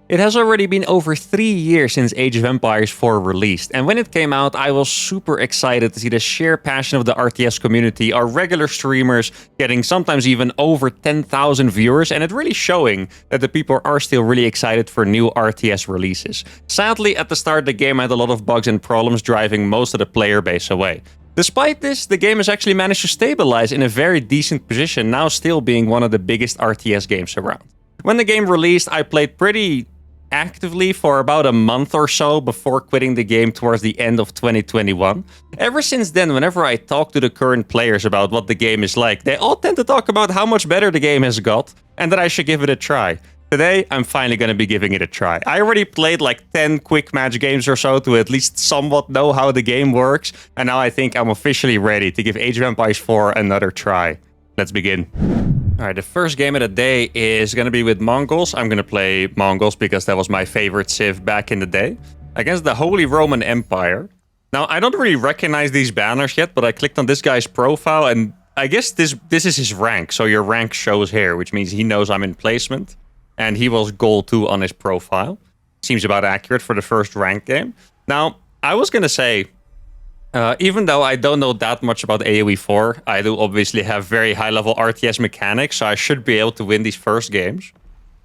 It has already been over 3 years since Age of Empires 4 released, and when it came out, I was super excited to see the sheer passion of the RTS community, our regular streamers getting sometimes even over 10,000 viewers, and it really showing that the people are still really excited for new RTS releases. Sadly, at the start, the game had a lot of bugs and problems driving most of the player base away. Despite this, the game has actually managed to stabilize in a very decent position, now still being one of the biggest RTS games around. When the game released, I played pretty actively for about a month or so before quitting the game towards the end of 2021. Ever since then, whenever I talk to the current players about what the game is like, they all tend to talk about how much better the game has got and that I should give it a try. Today, I'm finally going to be giving it a try. I already played like 10 quick match games or so to at least somewhat know how the game works, and now I think I'm officially ready to give Age of Empires 4 another try. Let's begin. Alright, the first game of the day is going to be with Mongols. I'm going to play Mongols because that was my favorite civ back in the day. Against the Holy Roman Empire. Now, I don't really recognize these banners yet, but I clicked on this guy's profile and I guess this is his rank. So your rank shows here, which means he knows I'm in placement. And he was gold 2 on his profile. Seems about accurate for the first rank game. Now, I was going to say, even though I don't know that much about AoE 4, I do obviously have very high-level RTS mechanics, so I should be able to win these first games.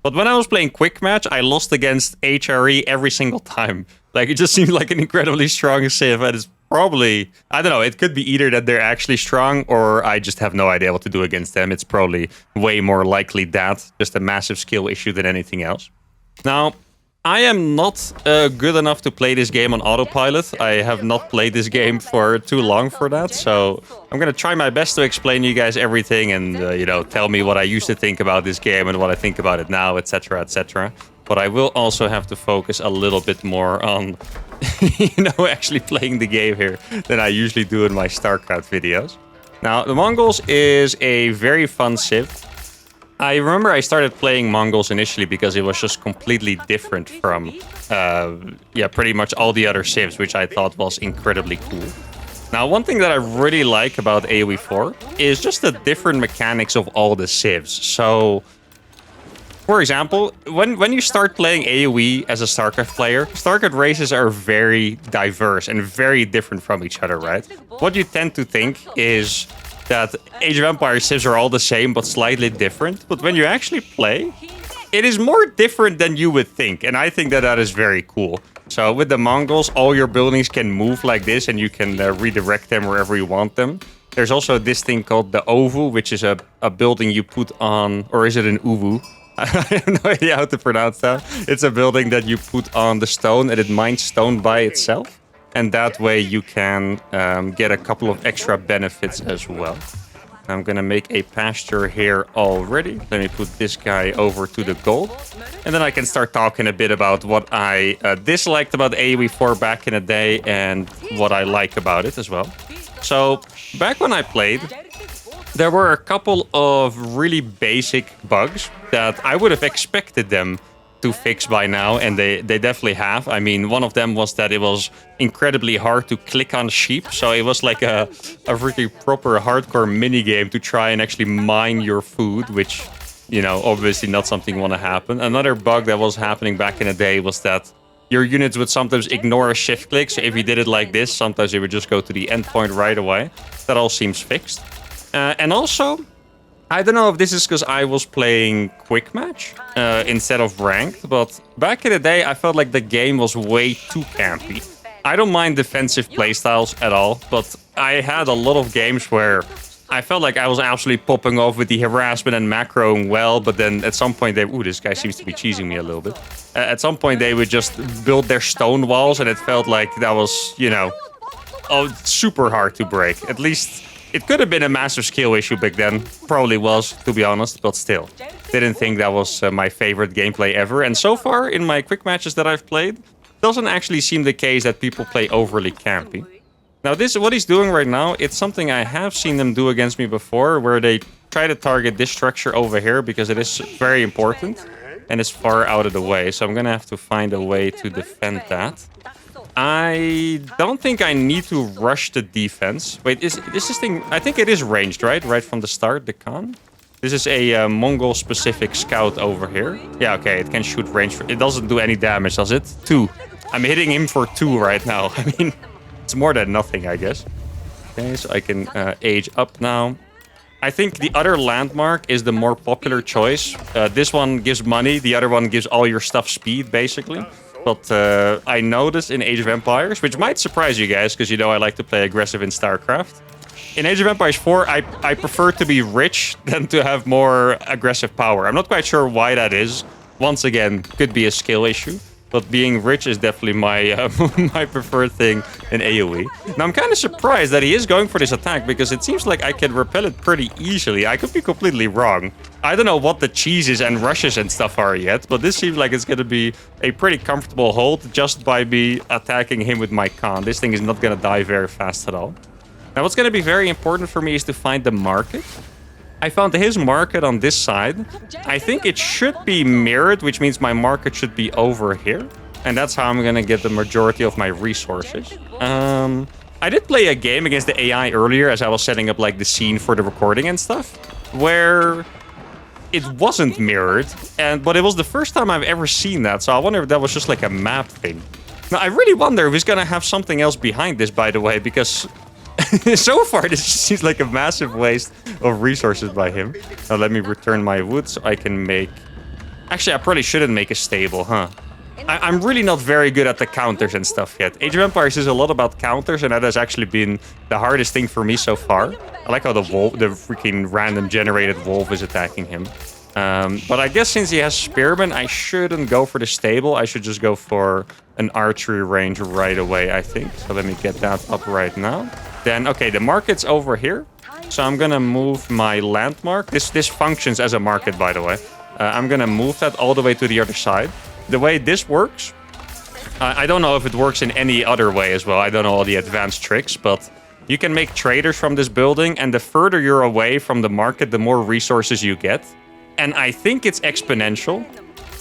But when I was playing Quick Match, I lost against HRE every single time. Like, it just seemed like an incredibly strong civ, and it's probably... I don't know, it could be either that they're actually strong, or I just have no idea what to do against them. It's probably way more likely that, just a massive skill issue than anything else. Now, I am not good enough to play this game on autopilot. I have not played this game for too long for that, so I'm gonna try my best to explain you guys everything and, you know, tell me what I used to think about this game and what I think about it now, etc., etc. But I will also have to focus a little bit more on, you know, actually playing the game here than I usually do in my StarCraft videos. Now, the Mongols is a very fun civ. I remember I started playing Mongols initially because it was just completely different from, pretty much all the other civs, which I thought was incredibly cool. Now, one thing that I really like about AoE 4 is just the different mechanics of all the civs. So, for example, when you start playing AoE as a StarCraft player, StarCraft races are very diverse and very different from each other, right? What you tend to think is that Age of Empires civs are all the same but slightly different. But when you actually play, it is more different than you would think. And I think that that is very cool. So with the Mongols, all your buildings can move like this and you can redirect them wherever you want them. There's also this thing called the Ovu, which is a building you put on, or is it an Uvu? I have no idea how to pronounce that. It's a building that you put on the stone and it mines stone by itself. And that way you can get a couple of extra benefits as well. I'm gonna make a pasture here already. Let me put this guy over to the gold. And then I can start talking a bit about what I disliked about AoE 4 back in the day and what I like about it as well. So, back when I played, there were a couple of really basic bugs that I would have expected them to fix by now, and they definitely have. I mean, one of them was that it was incredibly hard to click on sheep, so it was like a really proper hardcore minigame to try and actually mine your food, which, you know, obviously not something want to happen. Another bug that was happening back in the day was that your units would sometimes ignore a shift click, so if you did it like this, sometimes it would just go to the endpoint right away. That all seems fixed. And also, I don't know if this is because I was playing Quick Match instead of Ranked, but back in the day, I felt like the game was way too campy. I don't mind defensive playstyles at all, but I had a lot of games where I felt like I was absolutely popping off with the harassment and macroing well, but then at some point ooh, this guy seems to be cheesing me a little bit. At some point, they would just build their stone walls, and it felt like that was, you know, super hard to break. At least it could have been a massive skill issue back then. Probably was, to be honest, but still. Didn't think that was my favorite gameplay ever. And so far, in my quick matches that I've played, doesn't actually seem the case that people play overly campy. Now, what he's doing right now, it's something I have seen them do against me before, where they try to target this structure over here, because it is very important, and it's far out of the way. So I'm gonna have to find a way to defend that. I don't think I need to rush the defense. Wait, is this thing... I think it is ranged, right? Right from the start, the Khan? This is a Mongol-specific scout over here. Yeah, okay, it can shoot range. It doesn't do any damage, does it? 2. I'm hitting him for 2 right now. I mean, it's more than nothing, I guess. Okay, so I can age up now. I think the other landmark is the more popular choice. This one gives money. The other one gives all your stuff speed, basically. But I noticed in Age of Empires, which might surprise you guys, because you know I like to play aggressive in StarCraft. In Age of Empires 4, I prefer to be rich than to have more aggressive power. I'm not quite sure why that is. Once again, could be a skill issue. But being rich is definitely my my preferred thing in AoE. Now, I'm kind of surprised that he is going for this attack, because it seems like I can repel it pretty easily. I could be completely wrong. I don't know what the cheeses and rushes and stuff are yet, but this seems like it's going to be a pretty comfortable hold just by me attacking him with my Khan. This thing is not going to die very fast at all. Now, what's going to be very important for me is to find the market. I found his market on this side. I think it should be mirrored, which means my market should be over here. And that's how I'm going to get the majority of my resources. I did play a game against the AI earlier as I was setting up like the scene for the recording and stuff, where it wasn't mirrored. But it was the first time I've ever seen that. So I wonder if that was just like a map thing. Now, I really wonder if he's going to have something else behind this, by the way, because so far, this seems like a massive waste of resources by him. Now, let me return my wood so I can make... Actually, I probably shouldn't make a stable, huh? I'm really not very good at the counters and stuff yet. Age of Empires is a lot about counters, and that has actually been the hardest thing for me so far. I like how the freaking random generated wolf is attacking him. But I guess since he has spearmen, I shouldn't go for the stable. I should just go for an archery range right away, I think. So let me get that up right now. Then, okay, the market's over here. So I'm gonna move my landmark. This functions as a market, by the way. I'm gonna move that all the way to the other side. The way this works, I don't know if it works in any other way as well. I don't know all the advanced tricks, but you can make traders from this building, and the further you're away from the market, the more resources you get. And I think it's exponential.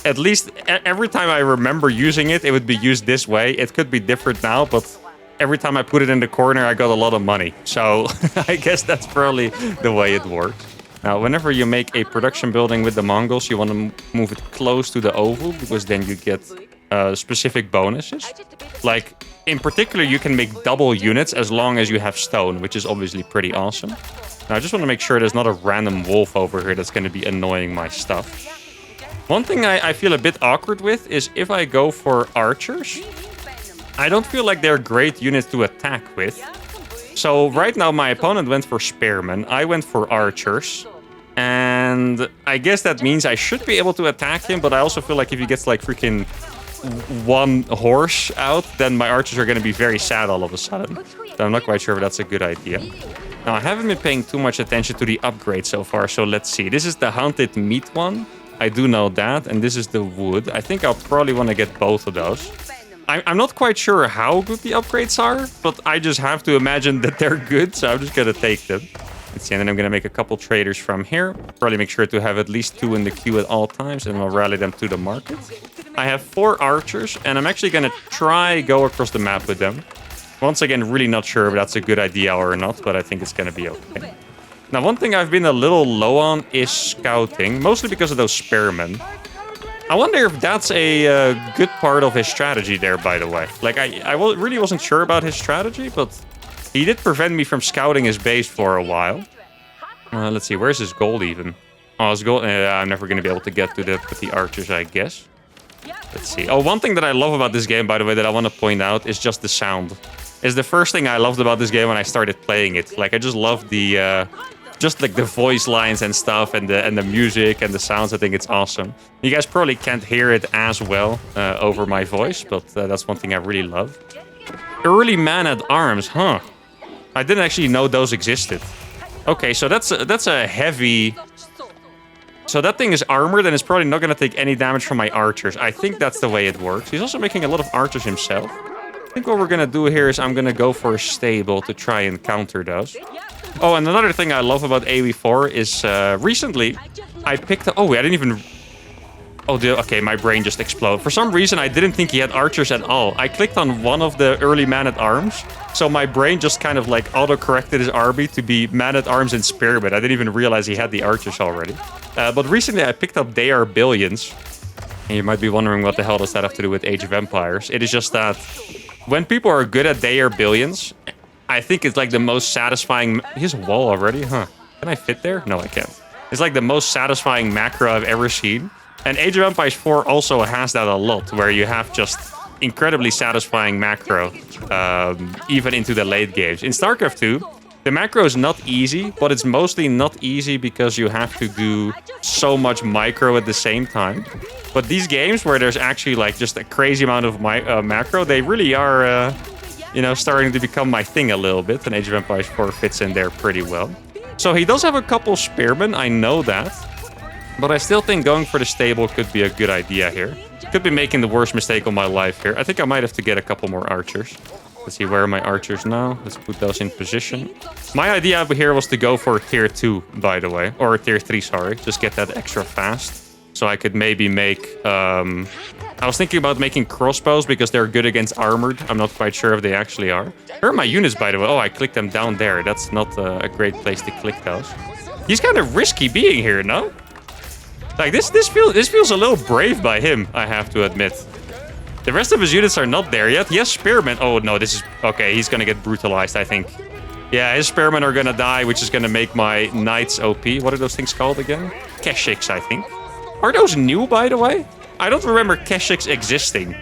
At least every time I remember using it, it would be used this way. It could be different now, but every time I put it in the corner, I got a lot of money. So I guess that's probably the way it works. Now, whenever you make a production building with the Mongols, you want to move it close to the oval, because then you get specific bonuses. Like, in particular, you can make double units as long as you have stone, which is obviously pretty awesome. Now, I just want to make sure there's not a random wolf over here that's going to be annoying my stuff. One thing I feel a bit awkward with is if I go for archers, I don't feel like they're great units to attack with. So right now my opponent went for spearmen, I went for archers. And I guess that means I should be able to attack him, but I also feel like if he gets like freaking one horse out, then my archers are going to be very sad all of a sudden. So I'm not quite sure if that's a good idea. Now, I haven't been paying too much attention to the upgrade so far, so let's see. This is the hunted meat one. I do know that, and this is the wood. I think I'll probably want to get both of those. I'm not quite sure how good the upgrades are, but I just have to imagine that they're good, so I'm just going to take them. Let's see, and then I'm going to make a couple traders from here. Probably make sure to have at least 2 in the queue at all times, and I'll rally them to the market. I have 4 archers, and I'm actually going to try go across the map with them. Once again, really not sure if that's a good idea or not, but I think it's going to be okay. Now, one thing I've been a little low on is scouting, mostly because of those spearmen. I wonder if that's a good part of his strategy there, by the way. Like, I really wasn't sure about his strategy, but he did prevent me from scouting his base for a while. Let's see, where's his gold even? Oh, his gold... I'm never going to be able to get to that with the archers, I guess. Let's see. Oh, one thing that I love about this game, by the way, that I want to point out is just the sound. It's the first thing I loved about this game when I started playing it. Like, I just love the... just like the voice lines and stuff, and the music and the sounds. I think it's awesome. You guys probably can't hear it as well over my voice, but that's one thing I really love. Early man-at-arms, huh? I didn't actually know those existed. Okay, so that's a heavy... So that thing is armored, and it's probably not going to take any damage from my archers. I think that's the way it works. He's also making a lot of archers himself. I think what we're going to do here is I'm going to go for a stable to try and counter those. Oh, and another thing I love about AoE4 is recently I picked up... Oh, I didn't even... Oh, okay, my brain just exploded. For some reason, I didn't think he had archers at all. I clicked on one of the early man-at-arms, so my brain just kind of like auto-corrected his army to be man-at-arms and spearmen. I didn't even realize he had the archers already. But recently, I picked up They Are Billions. And you might be wondering what the hell does that have to do with Age of Empires. It is just that when people are good at They Are Billions, I think it's like the most satisfying... He has a wall already? Huh. Can I fit there? No, I can't. It's like the most satisfying macro I've ever seen. And Age of Empires 4 also has that a lot, where you have just incredibly satisfying macro, even into the late games. In StarCraft 2, the macro is not easy, but it's mostly not easy because you have to do so much micro at the same time. But these games where there's actually like just a crazy amount of macro, they really are, you know, starting to become my thing a little bit. And Age of Empires 4 fits in there pretty well. So he does have a couple spearmen, I know that. But I still think going for the stable could be a good idea here. Could be making the worst mistake of my life here. I think I might have to get a couple more archers. Let's see, where are my archers now? Let's put those in position. My idea over here was to go for tier 2, by the way. Or tier 3, sorry. Just get that extra fast. So I could maybe make... I was thinking about making crossbows because they're good against armored. I'm not quite sure if they actually are. Where are my units, by the way? Oh, I clicked them down there. That's not a great place to click those. He's kind of risky being here, no? Like, this feels a little brave by him, I have to admit. The rest of his units are not there yet. He has spearmen. Oh, no, this is... Okay, he's gonna get brutalized, I think. Yeah, his spearmen are gonna die, which is gonna make my knights OP. What are those things called again? Keshiks, I think. Are those new, by the way? I don't remember Keshiks existing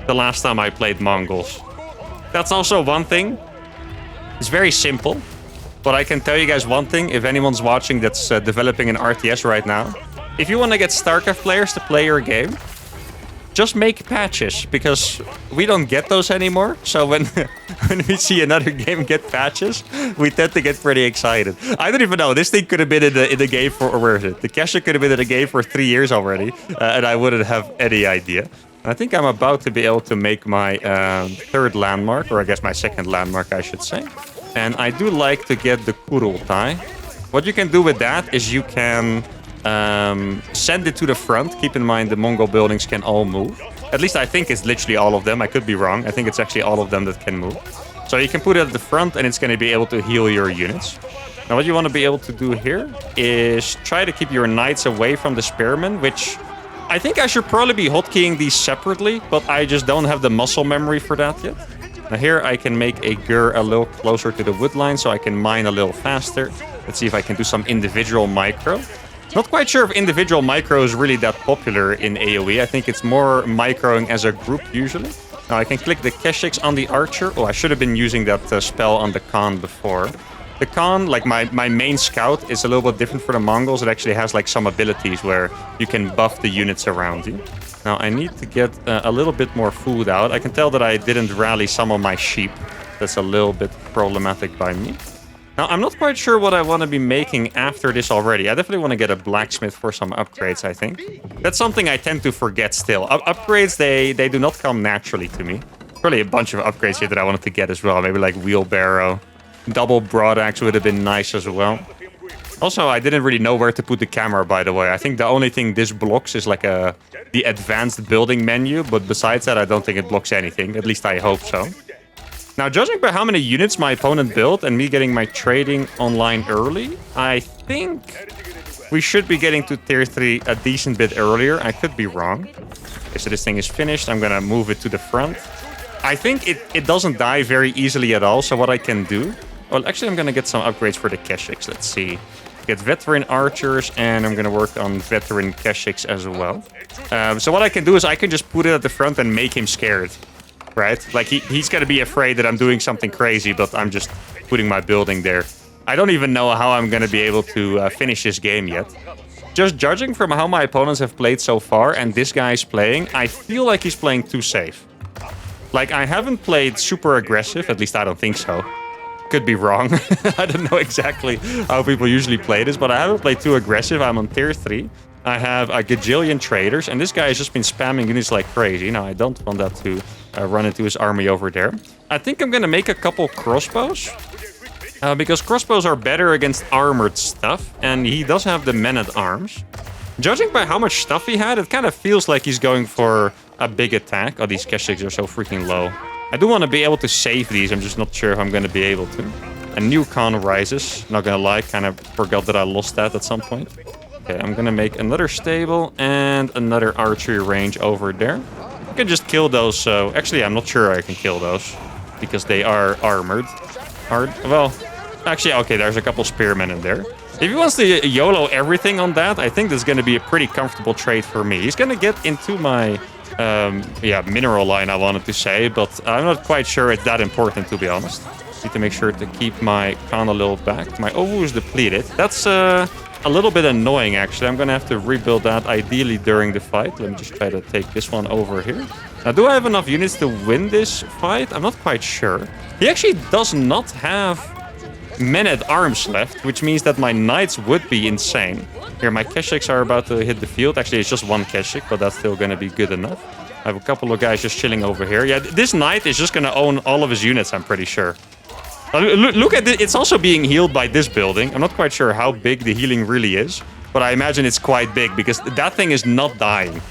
the last time I played Mongols. That's also one thing. It's very simple. But I can tell you guys one thing. If anyone's watching that's developing an RTS right now, if you want to get StarCraft players to play your game, just make patches, because we don't get those anymore. So when we see another game get patches, we tend to get pretty excited. I don't even know. This thing could have been in the game for, or where is it? The Kesha could have been in the game for 3 years already, and I wouldn't have any idea. I think I'm about to be able to make my third landmark, or I guess my second landmark, I should say. And I do like to get the Kurultai. What you can do with that is you can... send it to the front. Keep in mind the Mongol buildings can all move. At least I think it's literally all of them. I could be wrong. I think it's actually all of them that can move. So you can put it at the front and it's going to be able to heal your units. Now what you want to be able to do here is try to keep your knights away from the spearmen, which I think I should probably be hotkeying these separately, but I just don't have the muscle memory for that yet. Now here I can make a gur a little closer to the wood line so I can mine a little faster. Let's see if I can do some individual micro. Not quite sure if individual micro is really that popular in AoE. I think it's more microing as a group usually. Now I can click the Keshiks on the archer. Oh, I should have been using that spell on the Khan before. The Khan, like my main scout, is a little bit different for the Mongols. It actually has like some abilities where you can buff the units around you. Now I need to get a little bit more food out. I can tell that I didn't rally some of my sheep. That's a little bit problematic by me. Now, I'm not quite sure what I want to be making after this already. I definitely want to get a blacksmith for some upgrades, I think. That's something I tend to forget still. Upgrades, they do not come naturally to me. Probably a bunch of upgrades here that I wanted to get as well. Maybe like wheelbarrow. Double broadaxe would have been nice as well. Also, I didn't really know where to put the camera, by the way. I think the only thing this blocks is like the advanced building menu. But besides that, I don't think it blocks anything. At least I hope so. Now, judging by how many units my opponent built and me getting my trading online early, I think we should be getting to tier 3 a decent bit earlier. I could be wrong. Okay, so this thing is finished. I'm going to move it to the front. I think it doesn't die very easily at all. So what I can do... Well, actually, I'm going to get some upgrades for the Keshiks. Let's see. Get veteran archers, and I'm going to work on veteran Keshiks as well. So what I can do is I can just put it at the front and make him scared. Right? Like, he's going to be afraid that I'm doing something crazy, but I'm just putting my building there. I don't even know how I'm going to be able to finish this game yet. Just judging from how my opponents have played so far, and this guy's playing, I feel like he's playing too safe. Like, I haven't played super aggressive, at least I don't think so. Could be wrong. I don't know exactly how people usually play this, but I haven't played too aggressive. I'm on tier 3. I have a gajillion traders, and this guy has just been spamming units like crazy. Now, I don't want that to run into his army over there. I think I'm going to make a couple crossbows, because crossbows are better against armored stuff, and he does have the men-at-arms. Judging by how much stuff he had, it kind of feels like he's going for a big attack. Oh, these Keshiks are so freaking low. I do want to be able to save these. I'm just not sure if I'm going to be able to. A new con rises. Not going to lie, kind of forgot that I lost that at some point. Okay, I'm going to make another stable and another archery range over there. I can just kill those. So actually, I'm not sure I can kill those because they are armored. Well, actually, okay, there's a couple spearmen in there. If he wants to YOLO everything on that, I think this is going to be a pretty comfortable trade for me. He's going to get into my, mineral line, I wanted to say, but I'm not quite sure it's that important, to be honest. Need to make sure to keep my con a little back. My Ovu is depleted. That's a little bit annoying, actually. I'm going to have to rebuild that, ideally, during the fight. Let me just try to take this one over here. Now, do I have enough units to win this fight? I'm not quite sure. He actually does not have men-at-arms left, which means that my knights would be insane. Here, my Keshiks are about to hit the field. Actually, it's just one Keshik, but that's still going to be good enough. I have a couple of guys just chilling over here. Yeah, this knight is just going to own all of his units, I'm pretty sure. Look at it. It's also being healed by this building. I'm not quite sure how big the healing really is, but I imagine it's quite big because that thing is not dying.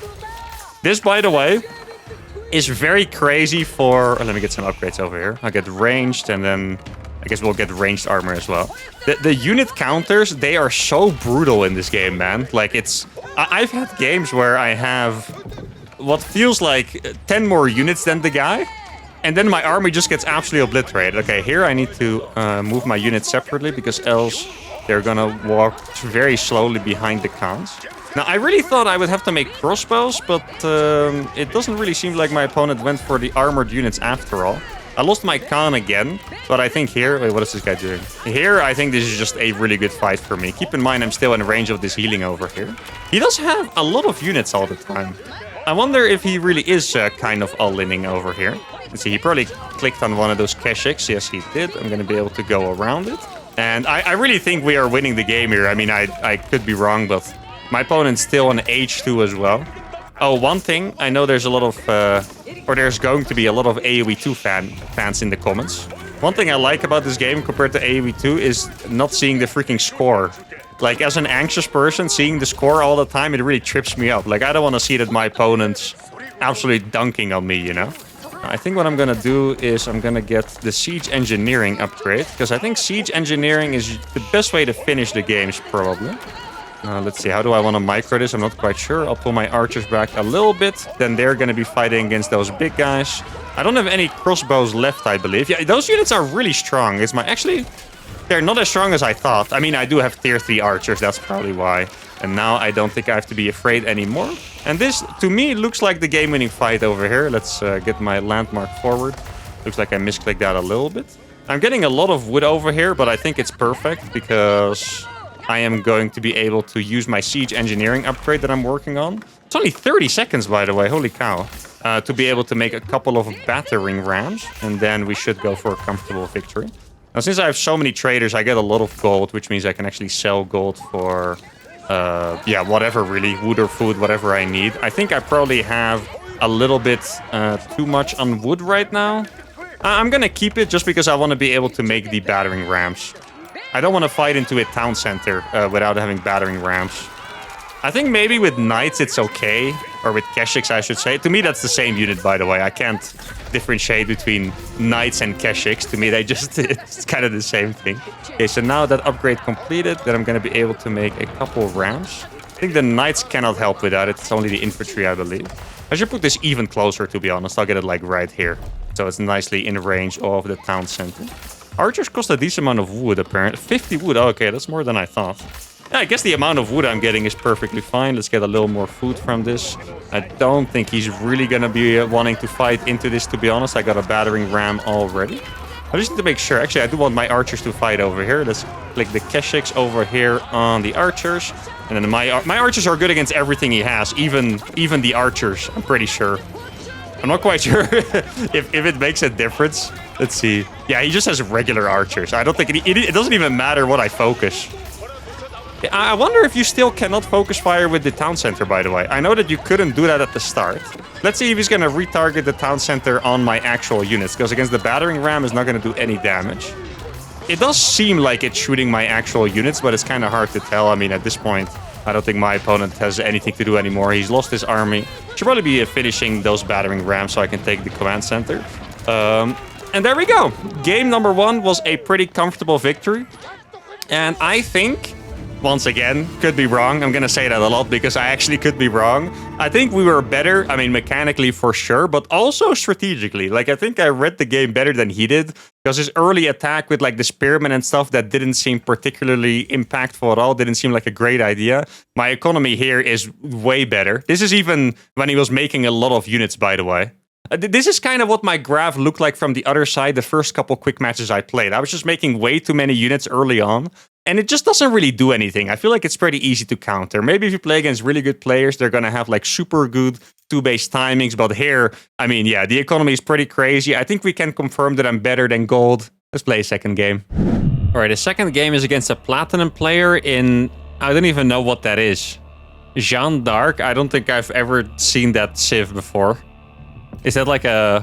This, by the way, is very crazy for... let me get some upgrades over here. I'll get ranged and then... I guess we'll get ranged armor as well. The unit counters, they are so brutal in this game, man. Like, it's... I've had games where I have what feels like 10 more units than the guy, and then my army just gets absolutely obliterated. Okay, here I need to move my units separately, because else they're gonna walk very slowly behind the cons. Now, I really thought I would have to make crossbows, but it doesn't really seem like my opponent went for the armored units after all. I lost my con again, but I think here... Wait, what is this guy doing? Here, I think this is just a really good fight for me. Keep in mind, I'm still in range of this healing over here. He does have a lot of units all the time. I wonder if he really is kind of all-inning over here. Let's see, he probably clicked on one of those Keshiks. Yes, he did. I'm going to be able to go around it. And I really think we are winning the game here. I mean, I could be wrong, but my opponent's still on H2 as well. Oh, one thing, I know there's a lot of, or there's going to be a lot of AoE 2 fans in the comments. One thing I like about this game compared to AoE 2 is not seeing the freaking score. Like, as an anxious person, seeing the score all the time, it really trips me up. Like, I don't want to see that my opponent's absolutely dunking on me, you know? I think what I'm going to do is I'm going to get the Siege Engineering upgrade, because I think Siege Engineering is the best way to finish the games, probably. Let's see, how do I want to micro this? I'm not quite sure. I'll pull my archers back a little bit. Then they're going to be fighting against those big guys. I don't have any crossbows left, I believe. Yeah, those units are really strong. Actually, they're not as strong as I thought. I mean, I do have tier 3 archers. That's probably why. And now I don't think I have to be afraid anymore. And this, to me, looks like the game-winning fight over here. Let's get my landmark forward. Looks like I misclicked that a little bit. I'm getting a lot of wood over here, but I think it's perfect because I am going to be able to use my Siege Engineering upgrade that I'm working on. It's only 30 seconds, by the way. Holy cow. To be able to make a couple of battering rams. And then we should go for a comfortable victory. Now, since I have so many traders, I get a lot of gold, which means I can actually sell gold for, whatever really. Wood or food, whatever I need. I think I probably have a little bit too much on wood right now. I'm going to keep it just because I want to be able to make the battering rams. I don't want to fight into a town center without having battering rams. I think maybe with knights it's okay. Or with Keshiks, I should say. To me, that's the same unit, by the way. I can't differentiate between knights and Keshiks. To me, it's kind of the same thing. Okay, so now that upgrade completed, then I'm going to be able to make a couple of rams. I think the knights cannot help with that. It's only the infantry, I believe. I should put this even closer, to be honest. I'll get it like right here. So it's nicely in range of the town center. Archers cost a decent amount of wood, apparently. 50 wood. Oh, okay, that's more than I thought. Yeah, I guess the amount of wood I'm getting is perfectly fine. Let's get a little more food from this. I don't think he's really going to be wanting to fight into this, to be honest. I got a battering ram already. I just need to make sure. Actually, I do want my archers to fight over here. Let's click the Keshiks over here on the archers. And then my archers are good against everything he has, even the archers, I'm pretty sure. I'm not quite sure if it makes a difference. Let's see. Yeah, he just has regular archers. I don't think it doesn't even matter what I focus. I wonder if you still cannot focus fire with the town center, by the way. I know that you couldn't do that at the start. Let's see if he's going to retarget the town center on my actual units, because against the battering ram is not going to do any damage. It does seem like it's shooting my actual units, but it's kind of hard to tell. I mean, at this point, I don't think my opponent has anything to do anymore. He's lost his army. Should probably be finishing those battering rams so I can take the command center. And there we go. Game number 1 was a pretty comfortable victory. And I think, once again, could be wrong. I'm going to say that a lot because I actually could be wrong. I think we were better, I mean, mechanically for sure, but also strategically. Like, I think I read the game better than he did because his early attack with, like, the spearmen and stuff that didn't seem particularly impactful at all, didn't seem like a great idea. My economy here is way better. This is even when he was making a lot of units, by the way. This is kind of what my graph looked like from the other side the first couple quick matches I played. I was just making way too many units early on, and it just doesn't really do anything. I feel like it's pretty easy to counter. Maybe if you play against really good players, they're going to have like super good 2-base timings, but here, I mean, yeah, the economy is pretty crazy. I think we can confirm that I'm better than gold. Let's play a second game. All right, the second game is against a platinum player in, I don't even know what that is. Jeanne d'Arc? I don't think I've ever seen that civ before. Is that like a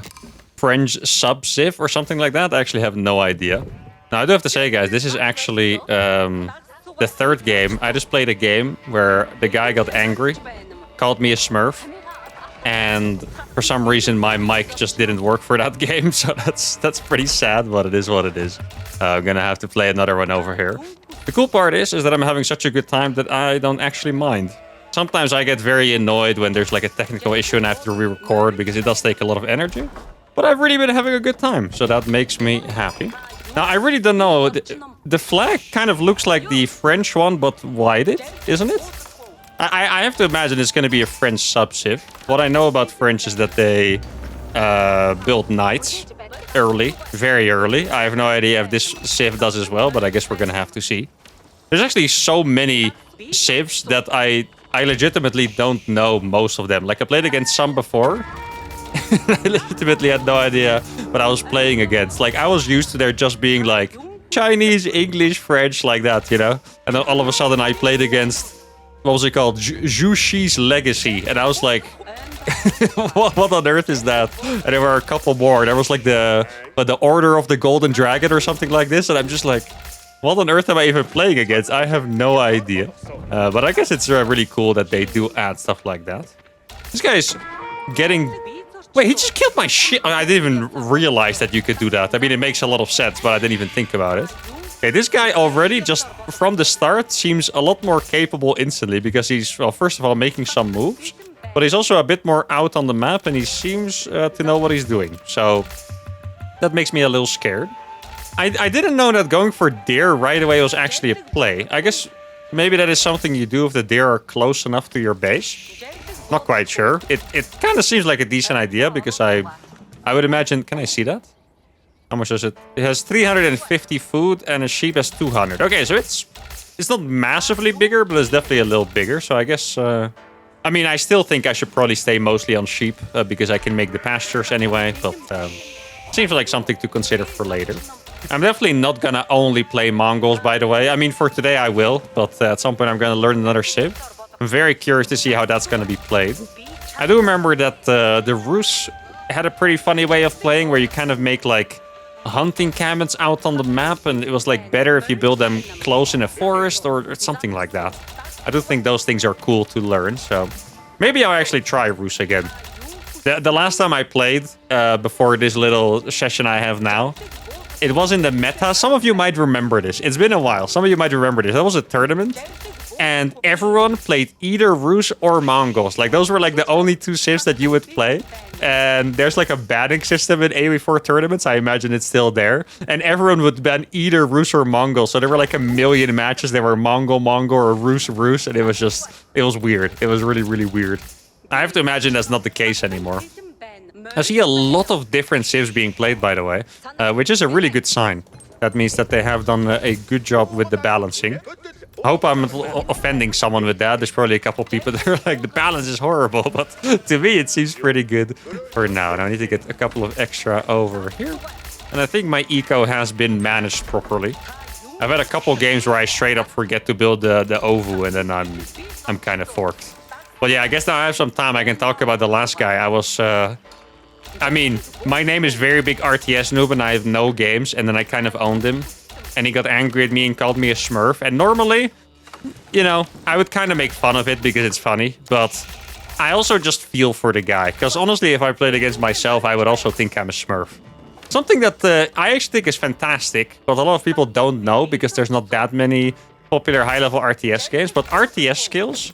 French sub-civ or something like that? I actually have no idea. Now, I do have to say, guys, this is actually the third game. I just played a game where the guy got angry, called me a smurf, and for some reason my mic just didn't work for that game, so that's pretty sad, but it is what it is. I'm gonna have to play another one over here. The cool part is that I'm having such a good time that I don't actually mind. Sometimes I get very annoyed when there's like a technical issue and I have to re-record because it does take a lot of energy. But I've really been having a good time, so that makes me happy. Now, I really don't know. The flag kind of looks like the French one, but whited, isn't it? I have to imagine it's going to be a French sub-civ. What I know about French is that they build knights early, very early. I have no idea if this civ does as well, but I guess we're going to have to see. There's actually so many civs that I legitimately don't know most of them. Like, I played against some before. I legitimately had no idea what I was playing against. Like, I was used to there just being like Chinese, English, French, like that, you know? And then all of a sudden I played against, what was it called? Zhu Xi's Legacy. And I was like, what on earth is that? And there were a couple more. There was like the Order of the Golden Dragon or something like this. And I'm just like, what on earth am I even playing against? I have no idea. But I guess it's really cool that they do add stuff like that. This guy's getting... Wait, he just killed my shit. I didn't even realize that you could do that. I mean, it makes a lot of sense, but I didn't even think about it. Okay, this guy already, just from the start, seems a lot more capable instantly because he's, well, first of all, making some moves, but he's also a bit more out on the map and he seems to know what he's doing. So that makes me a little scared. I didn't know that going for deer right away was actually a play. I guess maybe that is something you do if the deer are close enough to your base. Not quite sure. It kind of seems like a decent idea because I would imagine... Can I see that? How much is it? It has 350 food and a sheep has 200. Okay, so it's not massively bigger, but it's definitely a little bigger. So I guess... I mean, I still think I should probably stay mostly on sheep because I can make the pastures anyway. But seems like something to consider for later. I'm definitely not gonna only play Mongols, by the way. I mean, for today I will, but at some point I'm gonna learn another civ. I'm very curious to see how that's gonna be played. I do remember that the Rus had a pretty funny way of playing where you kind of make like hunting cabins out on the map, and it was like better if you build them close in a forest or something like that. I do think those things are cool to learn, so maybe I'll actually try Rus again. The last time I played, before this little session I have now, it was in the meta. Some of you might remember this. It's been a while. Some of you might remember this. That was a tournament, and everyone played either Rus or Mongols. Like, those were like the only two civs that you would play. And there's like a banning system in AoE4 tournaments. I imagine it's still there. And everyone would ban either Rus or Mongol. So there were like a million matches. There were Mongol or Rus. And it was weird. It was really, really weird. I have to imagine that's not the case anymore. I see a lot of different civs being played, by the way, which is a really good sign. That means that they have done a good job with the balancing. I hope I'm offending someone with that. There's probably a couple people that are like, the balance is horrible, but to me it seems pretty good for now. Now I need to get a couple of extra over here. And I think my eco has been managed properly. I've had a couple games where I straight up forget to build the Ovu, and then I'm kind of forked. But yeah, I guess now I have some time. I can talk about the last guy. I mean, my name is very big RTS noob and I have no games, and then I kind of owned him. And he got angry at me and called me a smurf. And normally, you know, I would kind of make fun of it because it's funny, but I also just feel for the guy. Because honestly, if I played against myself, I would also think I'm a smurf. Something that I actually think is fantastic, but a lot of people don't know because there's not that many popular high-level RTS games, but RTS skills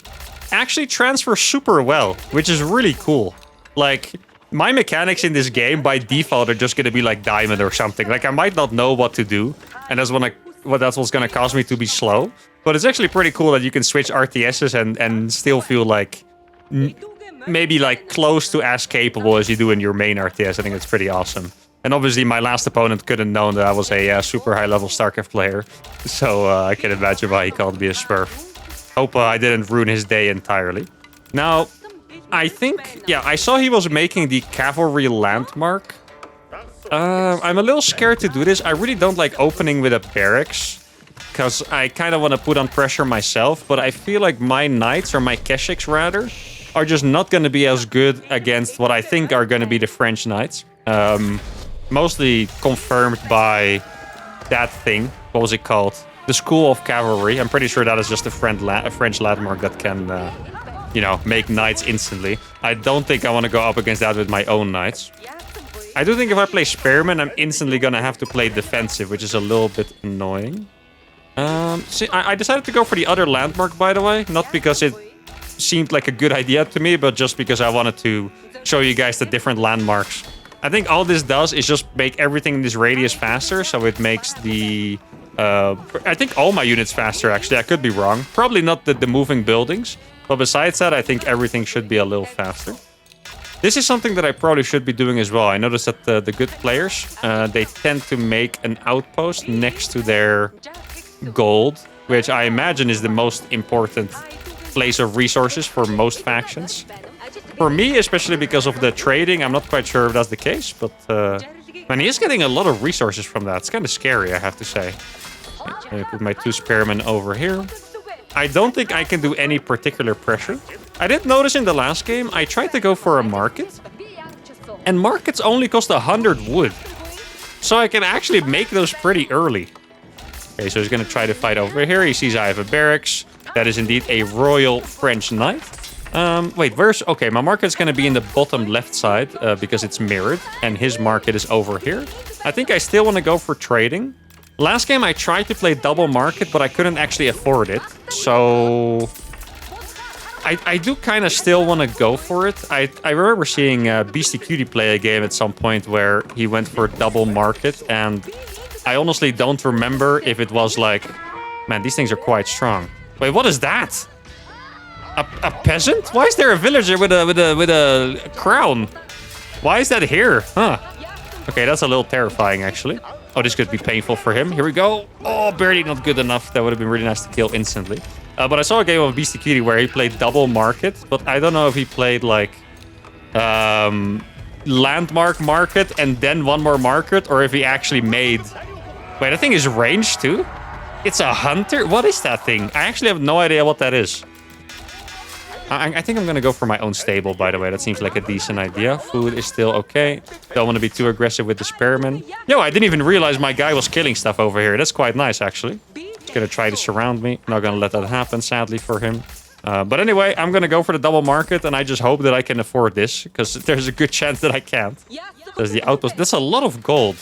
actually transfer super well, which is really cool. Like, my mechanics in this game, by default, are just going to be like diamond or something. Like, I might not know what to do, and that's what's going to cause me to be slow. But it's actually pretty cool that you can switch RTSs and still feel like maybe like close to as capable as you do in your main RTS. I think it's pretty awesome. And obviously, my last opponent couldn't know that I was a super high-level StarCraft player. So I can imagine why he called me a smurf. Hope I didn't ruin his day entirely. Now, I think, yeah, I saw he was making the cavalry landmark. I'm a little scared to do this. I really don't like opening with a barracks, because I kind of want to put on pressure myself. But I feel like my knights, or my Keshiks rather, are just not going to be as good against what I think are going to be the French knights. Mostly confirmed by that thing. What was it called? The School of Cavalry. I'm pretty sure that is just a French landmark that can, you know, make knights instantly. I don't think I want to go up against that with my own knights. I do think if I play Spearman, I'm instantly going to have to play defensive, which is a little bit annoying. See, I decided to go for the other landmark, by the way. Not because it seemed like a good idea to me, but just because I wanted to show you guys the different landmarks. I think all this does is just make everything in this radius faster, so it makes the... I think all my units faster, actually. I could be wrong. Probably not the moving buildings, but besides that, I think everything should be a little faster. This is something that I probably should be doing as well. I noticed that the good players, they tend to make an outpost next to their gold, which I imagine is the most important place of resources for most factions. For me, especially because of the trading, I'm not quite sure if that's the case, but man, he is getting a lot of resources from that. It's kind of scary, I have to say. Let me put my 2 spearmen over here. I don't think I can do any particular pressure. I did notice in the last game, I tried to go for a market, and markets only cost 100 wood. So I can actually make those pretty early. Okay, so he's going to try to fight over here. He sees I have a barracks. That is indeed a royal French knight. Wait, where's... Okay, my market's going to be in the bottom left side because it's mirrored. And his market is over here. I think I still want to go for trading. Last game I tried to play double market, but I couldn't actually afford it. So... I do kind of still want to go for it. I remember seeing Beastie Cutie play a game at some point where he went for double market. And I honestly don't remember if it was like... Man, these things are quite strong. Wait, what is that? A peasant? Why is there a villager with a crown? Why is that here? Huh. Okay, that's a little terrifying, actually. Oh, this could be painful for him. Here we go. Oh, barely not good enough. That would have been really nice to kill instantly. But I saw a game of Beastie Cutie where he played double market, but I don't know if he played like landmark market and then one more market, or if he actually made... Wait, that thing is ranged too? It's a hunter? What is that thing? I actually have no idea what that is. I think I'm going to go for my own stable, by the way. That seems like a decent idea. Food is still okay. Don't want to be too aggressive with the spearmen. Yo, I didn't even realize my guy was killing stuff over here. That's quite nice, actually. He's going to try to surround me. Not going to let that happen, sadly, for him. But anyway, I'm going to go for the double market, and I just hope that I can afford this, because there's a good chance that I can't. There's the outpost. That's a lot of gold.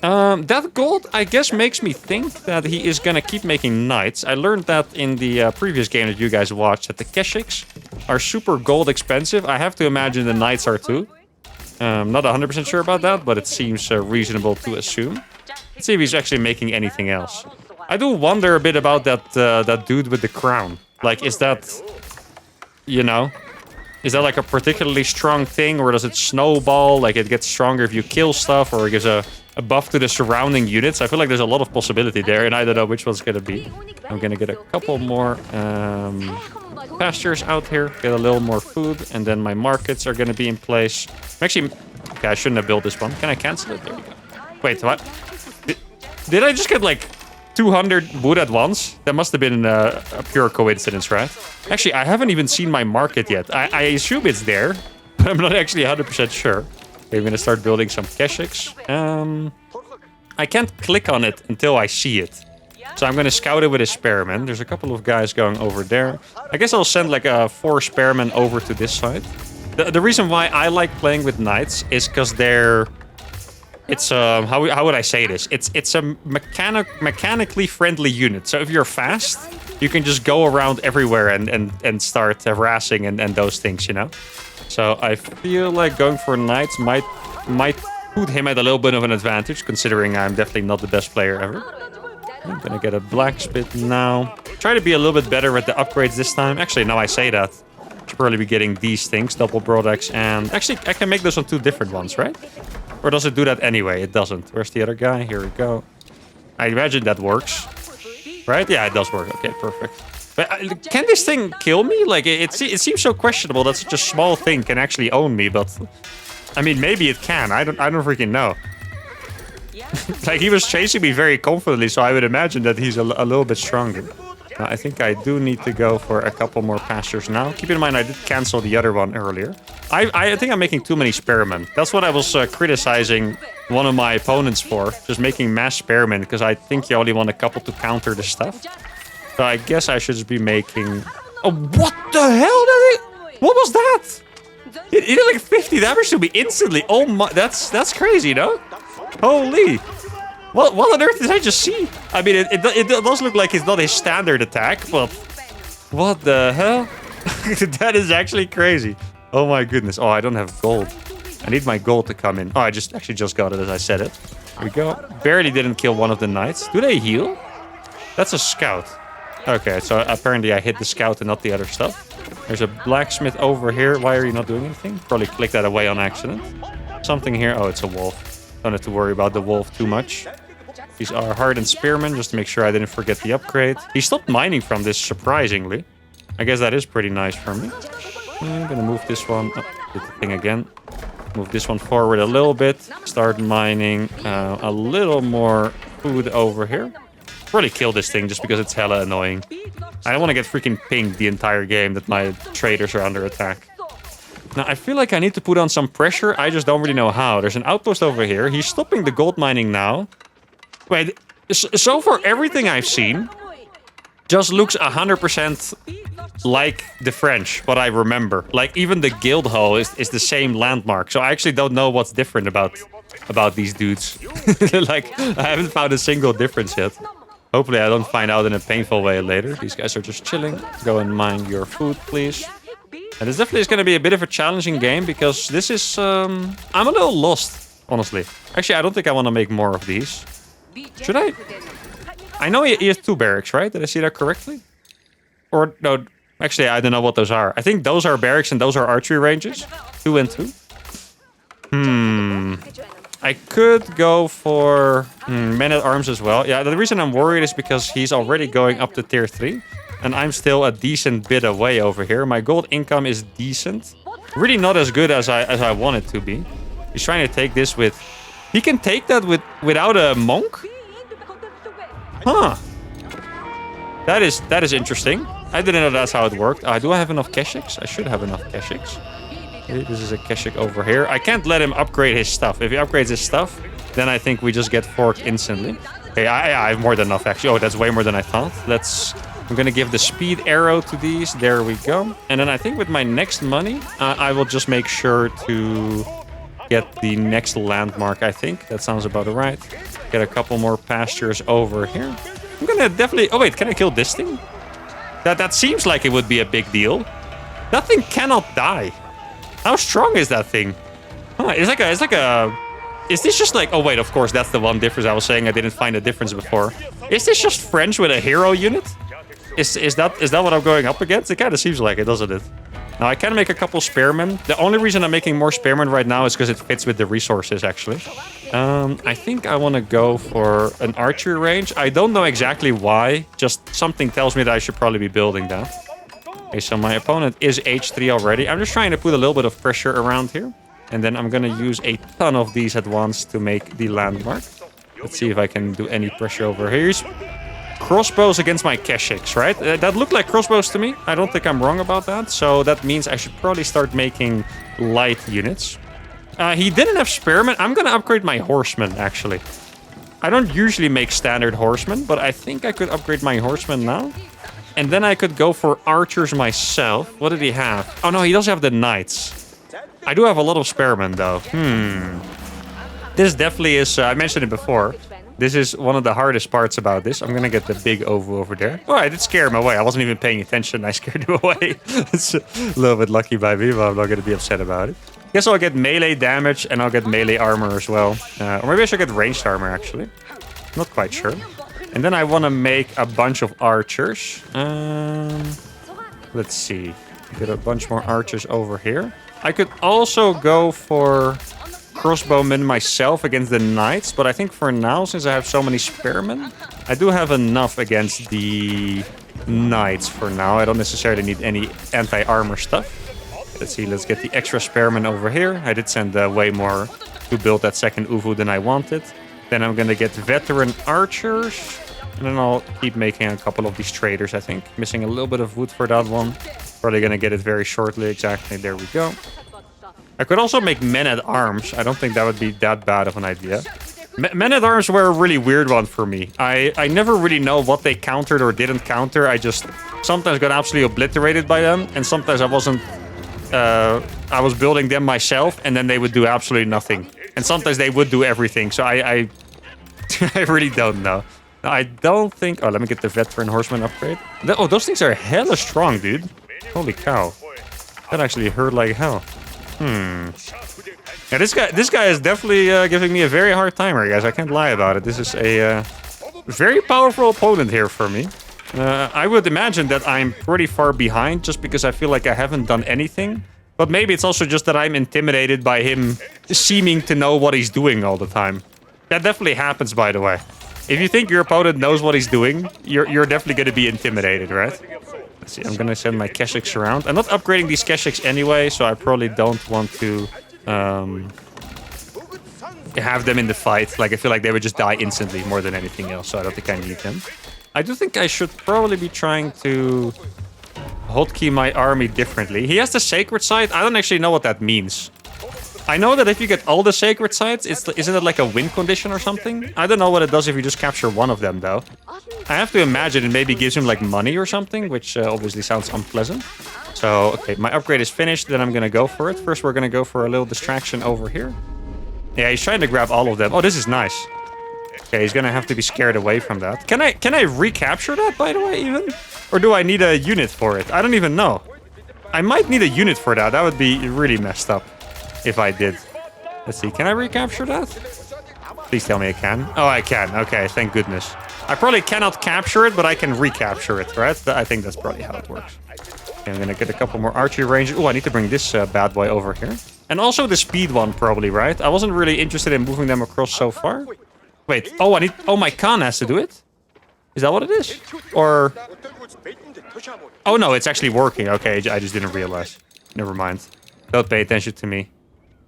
That gold, I guess, makes me think that he is gonna keep making knights. I learned that in the previous game that you guys watched, that the Keshiks are super gold expensive. I have to imagine the knights are too. Not 100% sure about that, but it seems reasonable to assume. Let's see if he's actually making anything else. I do wonder a bit about that dude with the crown. Like, is that, you know... Is that like a particularly strong thing, or does it snowball? Like it gets stronger if you kill stuff, or it gives a buff to the surrounding units? I feel like there's a lot of possibility there, and I don't know which one's gonna be. I'm gonna get a couple more pastures out here, get a little more food, and then my markets are gonna be in place. Actually, okay, I shouldn't have built this one. Can I cancel it? There we go. Wait, what? Did I just get like 200 wood at once? That must have been a pure coincidence, right? Actually, I haven't even seen my market yet. I assume it's there, but I'm not actually 100% sure. Okay, I'm gonna start building some Keshiks. I can't click on it until I see it. So I'm going to scout it with a spearman. There's a couple of guys going over there. I guess I'll send like 4 spearmen over to this side. The reason why I like playing with knights is because they're... It's how would I say this? It's a mechanically friendly unit. So if you're fast, you can just go around everywhere and start harassing and those things, you know. So I feel like going for knights might put him at a little bit of an advantage, considering I'm definitely not the best player ever. I'm gonna get a blacksmith now. Try to be a little bit better at the upgrades this time. Actually, now I say that, should probably be getting these things, double broad axe, and actually I can make those on 2 different ones, right? Or does it do that anyway? It doesn't. Where's the other guy? Here we go. I imagine that works. Right? Yeah, it does work. Okay, perfect. But can this thing kill me? Like, it seems so questionable that such a small thing can actually own me, but... I mean, maybe it can. I don't freaking know. Like, he was chasing me very confidently, so I would imagine that he's a little bit stronger. Now, I think I do need to go for a couple more pastures now. Keep in mind, I did cancel the other one earlier. I think I'm making too many spearmen. That's what I was criticizing one of my opponents for. Just making mass spearmen, because I think you only want a couple to counter the stuff. So I guess I should just be making... Oh, what the hell? What was that? It did like 50 damage to me instantly. Oh my... That's crazy, no? Holy... What on earth did I just see? I mean, it does look like it's not a standard attack, but... What the hell? That is actually crazy. Oh my goodness. Oh, I don't have gold. I need my gold to come in. Oh, I actually just got it as I said it. Here we go. Barely didn't kill one of the knights. Do they heal? That's a scout. Okay, so apparently I hit the scout and not the other stuff. There's a blacksmith over here. Why are you not doing anything? Probably clicked that away on accident. Something here. Oh, it's a wolf. Don't have to worry about the wolf too much. These are hardened spearmen, just to make sure I didn't forget the upgrade. He stopped mining from this, surprisingly. I guess that is pretty nice for me. I'm gonna move this one. Oh, did the thing again. Move this one forward a little bit. Start mining a little more food over here. Probably kill this thing just because it's hella annoying. I don't want to get freaking pinged the entire game that my traders are under attack. Now, I feel like I need to put on some pressure. I just don't really know how. There's an outpost over here. He's stopping the gold mining now. Wait, so far everything I've seen just looks 100% like the French, what I remember. Like, even the guild hall is the same landmark. So I actually don't know what's different about these dudes. Like, I haven't found a single difference yet. Hopefully I don't find out in a painful way later. These guys are just chilling. Go and mine your food, please. And this definitely is going to be a bit of a challenging game because this is... I'm a little lost, honestly. Actually, I don't think I want to make more of these. Should I? I know he has 2 barracks, right? Did I see that correctly? Or, no, actually, I don't know what those are. I think those are barracks and those are archery ranges. 2 and 2. I could go for men-at-arms as well. Yeah, the reason I'm worried is because he's already going up to tier 3. And I'm still a decent bit away over here. My gold income is decent. Really not as good as I want it to be. He's trying to take this with... He can take that without a monk? Huh. That is interesting. I didn't know that's how it worked. Do I have enough keshiks? I should have enough keshiks. This is a keshik over here. I can't let him upgrade his stuff. If he upgrades his stuff, then I think we just get forked instantly. Okay, I have more than enough, actually. Oh, that's way more than I thought. I'm going to give the speed arrow to these. There we go. And then I think with my next money, I will just make sure to get the next landmark, I think. That sounds about right. Get a couple more pastures over here. I'm going to definitely... Oh, wait, can I kill this thing? That seems like it would be a big deal. That thing cannot die. How strong is that thing? Huh, it's like a... Is this just like... Oh, wait, of course, that's the one difference I was saying. I didn't find a difference before. Is this just French with a hero unit? Is that what I'm going up against? It kind of seems like it, doesn't it? Now, I can make a couple spearmen. The only reason I'm making more spearmen right now is because it fits with the resources, actually. I think I want to go for an archery range. I don't know exactly why. Just something tells me that I should probably be building that. Okay, so my opponent is H3 already. I'm just trying to put a little bit of pressure around here. And then I'm going to use a ton of these at once to make the landmark. Let's see if I can do any pressure over here. Crossbows against my keshiks, right? That looked like crossbows to me. I don't think I'm wrong about that. So that means I should probably start making light units. He didn't have spearmen. I'm going to upgrade my horsemen, actually. I don't usually make standard horsemen, but I think I could upgrade my horsemen now. And then I could go for archers myself. What did he have? Oh no, he does have the knights. I do have a lot of spearmen though. This definitely is, I mentioned it before. This is one of the hardest parts about this. I'm gonna get the big ovu over there. Oh, I did scare him away. I wasn't even paying attention. I scared him away. It's a little bit lucky by me, but I'm not gonna be upset about it. Guess I'll get melee damage and I'll get melee armor as well. Or maybe I should get ranged armor actually. Not quite sure. And then I want to make a bunch of archers. Let's see. Get a bunch more archers over here. I could also go for crossbowmen myself against the knights, but I think for now, since I have so many spearmen, I do have enough against the knights for now. I don't necessarily need any anti-armor stuff. Let's see, let's get the extra spearmen over here. I did send way more to build that second uvu than I wanted. Then I'm gonna get veteran archers. And then I'll keep making a couple of these traders, I think. Missing a little bit of wood for that one. Probably gonna get it very shortly, exactly. There we go. I could also make men-at-arms. I don't think that would be that bad of an idea. Men-at-arms were a really weird one for me. I never really know what they countered or didn't counter. I just sometimes got absolutely obliterated by them. And sometimes I wasn't... I was building them myself, and then they would do absolutely nothing. And sometimes they would do everything. So I really don't know. I don't think... Oh, let me get the veteran horseman upgrade. Oh, those things are hella strong, dude. Holy cow. That actually hurt like hell. Yeah, this guy is definitely giving me a very hard timer, guys. I can't lie about it. This is a very powerful opponent here for me. I would imagine that I'm pretty far behind just because I feel like I haven't done anything. But maybe it's also just that I'm intimidated by him seeming to know what he's doing all the time. That definitely happens, by the way. If you think your opponent knows what he's doing, you're definitely going to be intimidated, right? Let's see, I'm going to send my Keshiks around. I'm not upgrading these Keshiks anyway, so I probably don't want to have them in the fight. Like, I feel like they would just die instantly more than anything else, so I don't think I need them. I do think I should probably be trying to hotkey my army differently. He has the sacred site. I don't actually know what that means. I know that if you get all the sacred sites, isn't it like a win condition or something? I don't know what it does if you just capture one of them, though. I have to imagine it maybe gives him, like, money or something, which obviously sounds unpleasant. So, okay, my upgrade is finished, then I'm gonna go for it. First, we're gonna go for a little distraction over here. Yeah, he's trying to grab all of them. Oh, this is nice. Okay, he's gonna have to be scared away from that. Can I recapture that, by the way, even? Or do I need a unit for it? I don't even know. I might need a unit for that. That would be really messed up if I did. Let's see, can I recapture that? Please tell me I can. Oh, I can. Okay, thank goodness. I probably cannot capture it, but I can recapture it, right? I think that's probably how it works. Okay, I'm gonna get a couple more archery range. Oh, I need to bring this bad boy over here. And also the speed one, probably, right? I wasn't really interested in moving them across so far. Wait, oh, my Khan has to do it? Is that what it is? Or... Oh, no, it's actually working. Okay, I just didn't realize. Never mind. Don't pay attention to me.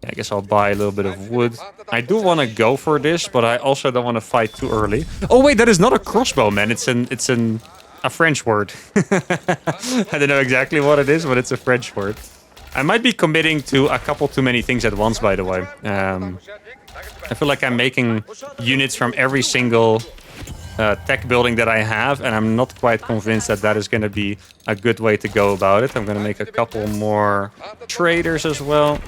Yeah, I guess I'll buy a little bit of wood. I do want to go for this, but I also don't want to fight too early. Oh, wait, that is not a crossbow, man. It's a French word. I don't know exactly what it is, but it's a French word. I might be committing to a couple too many things at once, by the way. I feel like I'm making units from every single tech building that I have, and I'm not quite convinced that that is going to be a good way to go about it. I'm going to make a couple more traders as well.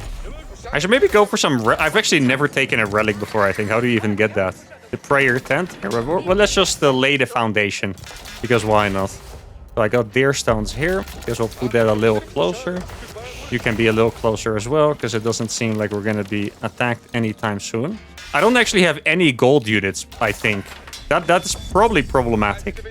I should maybe go for some... I've actually never taken a relic before, I think. How do you even get that? The prayer tent? Well, let's just lay the foundation, because why not? So I got deer stones here. Guess we'll put that a little closer. You can be a little closer as well, because it doesn't seem like we're going to be attacked anytime soon. I don't actually have any gold units, I think. That's probably problematic.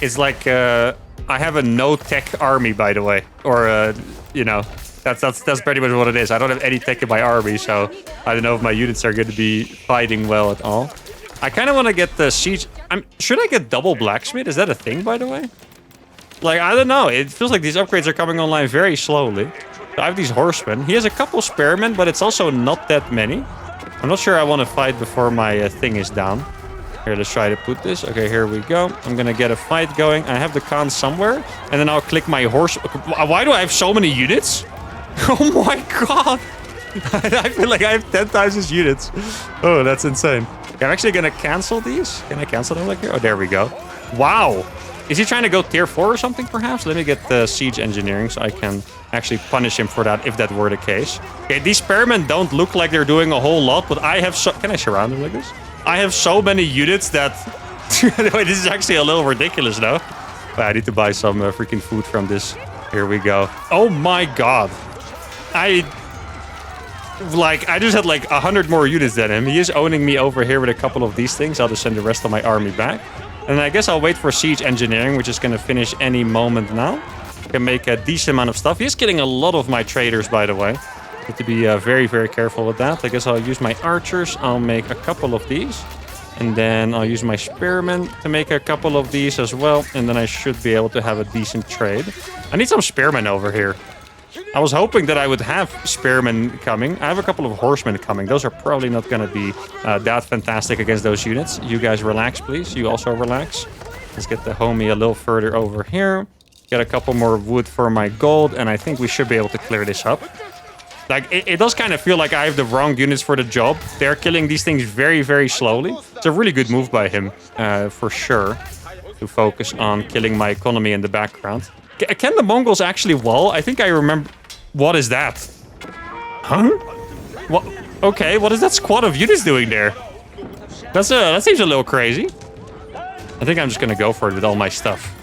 It's like I have a no-tech army, by the way. Or, you know, that's pretty much what it is. I don't have any tech in my army, so I don't know if my units are going to be fighting well at all. I kind of want to get the siege... should I get double blacksmith? Is that a thing, by the way? Like, I don't know. It feels like these upgrades are coming online very slowly. So I have these horsemen. He has a couple spearmen, but it's also not that many. I'm not sure I want to fight before my thing is down. Here, let's try to put this. Okay, here we go. I'm going to get a fight going. I have the Khan somewhere. And then I'll click my horse... Why do I have so many units? Oh my god! I feel like I have 10 times his units. Oh, that's insane. I'm actually gonna cancel these. Can I cancel them like here? Oh, there we go. Wow. Is he trying to go tier 4 or something, perhaps? Let me get the siege engineering so I can actually punish him for that if that were the case. Okay, these spearmen don't look like they're doing a whole lot, but I have so... Can I surround him like this? I have so many units that... Wait, this is actually a little ridiculous, though. I need to buy some freaking food from this. Here we go. Oh my god. I just had like 100 more units than him. He is owning me over here with a couple of these things. I'll just send the rest of my army back. And I guess I'll wait for siege engineering, which is going to finish any moment now. Can make a decent amount of stuff. He's killing a lot of my traders, by the way. Need to be very, very careful with that. I guess I'll use my archers. I'll make a couple of these. And then I'll use my spearmen to make a couple of these as well. And then I should be able to have a decent trade. I need some spearmen over here. I was hoping that I would have spearmen coming. I have a couple of horsemen coming. Those are probably not going to be that fantastic against those units. You guys relax, please. You also relax. Let's get the homie a little further over here. Get a couple more wood for my gold. And I think we should be able to clear this up. Like, it does kind of feel like I have the wrong units for the job. They're killing these things very, very slowly. It's a really good move by him, for sure. To focus on killing my economy in the background. Can the Mongols actually wall? I think I remember... What is that? Huh? What? Okay, what is that squad of units doing there? That seems a little crazy. I think I'm just gonna go for it with all my stuff.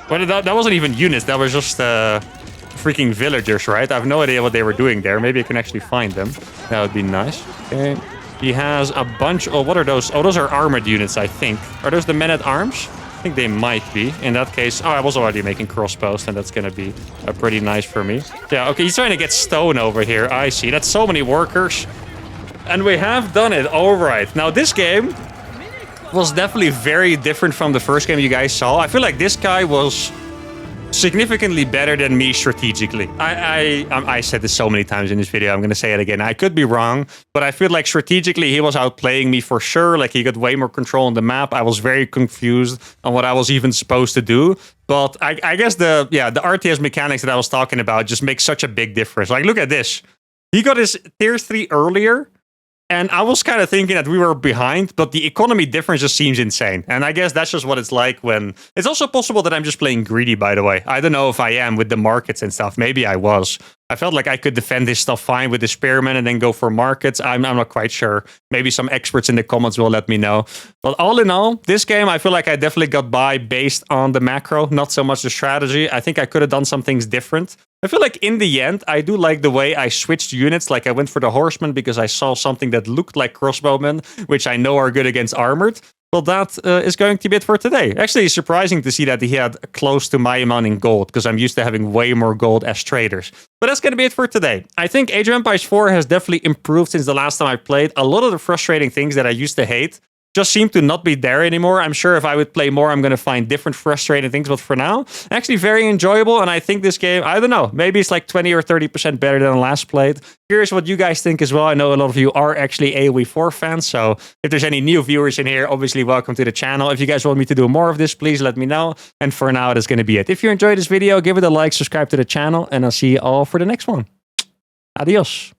But that wasn't even units. That was just freaking villagers, right? I have no idea what they were doing there. Maybe I can actually find them. That would be nice. Okay. He has a bunch... Oh, what are those? Oh, those are armored units, I think. Are those the men-at-arms? I think they might be. In that case... Oh, I was already making crossbows, and that's gonna be pretty nice for me. Yeah, okay, he's trying to get stone over here. I see. That's so many workers. And we have done it. All right. Now, this game was definitely very different from the first game you guys saw. I feel like this guy was significantly better than me strategically. I said this so many times in this video. I'm going to say it again. I could be wrong, but I feel like strategically he was outplaying me for sure. Like he got way more control on the map. I was very confused on what I was even supposed to do. But I guess the RTS mechanics that I was talking about just make such a big difference. Like, look at this. He got his tier 3 earlier. And I was kind of thinking that we were behind, but the economy difference just seems insane. And I guess that's just what it's like when... It's also possible that I'm just playing greedy, by the way. I don't know if I am with the markets and stuff. Maybe I was. I felt like I could defend this stuff fine with the spearmen and then go for markets. I'm not quite sure. Maybe some experts in the comments will let me know. But all in all, this game, I feel like I definitely got by based on the macro, not so much the strategy. I think I could have done some things different. I feel like in the end, I do like the way I switched units. Like I went for the horsemen because I saw something that looked like crossbowmen, which I know are good against armored. Well, that is going to be it for today. Actually, it's surprising to see that he had close to my amount in gold, because I'm used to having way more gold as traders. But that's going to be it for today. I think Age of Empires 4 has definitely improved since the last time I played. A lot of the frustrating things that I used to hate just seem to not be there anymore. I'm sure if I would play more, I'm going to find different frustrating things. But for now, actually very enjoyable. And I think this game, I don't know, maybe it's like 20 or 30% better than the last played. Curious what you guys think as well. I know a lot of you are actually AoE 4 fans. So if there's any new viewers in here, obviously welcome to the channel. If you guys want me to do more of this, please let me know. And for now, that's going to be it. If you enjoyed this video, give it a like, subscribe to the channel, and I'll see you all for the next one. Adios.